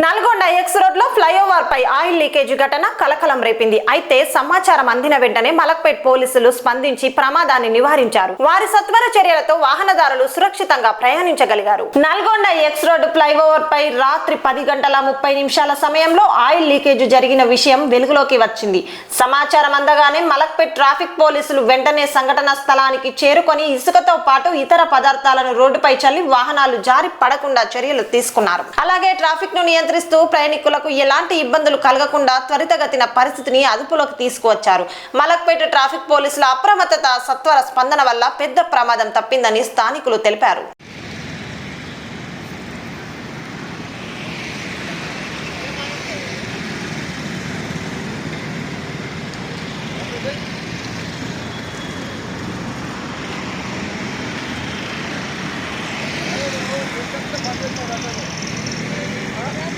Nalgonda X road లో flyover పై oil leakage ఘటన కలకలం రేపింది. అయితే సమాచారం అందిన వెంటనే మలక్పేట్ పోలీసులు స్పందించి ప్రమాదాన్ని నివారించారు. వారి సత్వర చర్యలతో వాహనదారులు సురక్షితంగా ప్రయాణించగలిగారు. నల్గొండ ఎక్స్ రోడ్ ఫ్లైఓవర్ పై రాత్రి 10:30 సమయంలో ఆయిల్ లీకేజ్ జరిగిన విషయం వెలుగులోకి వచ్చింది. సమాచారం అందగానే మలక్పేట్ ట్రాఫిక్ పోలీసులు వెంటనే సంఘటన స్థలానికి చేరుకొని ఇసుకతో పాటు ఇతర పదార్థాలను రోడ్డుపై చల్లి వాహనాలు జారి పడకుండా చర్యలు తీసుకున్నారు. అలాగే ట్రాఫిక్ ను నియంత్రిస్తూ ప్రయాణికులకు ఎలాంటి ఇబ్బందులు కలగకుండా త్వరితగతిన పరిస్థితిని అదుపులోకి తీసుకువచ్చారు. మలక్పేట ట్రాఫిక్ పోలీసుల అప్రమత్తత, సత్వర స్పందన వల్ల పెద్ద ప్రమాదం తప్పిందని స్థానికులు తెలిపారు.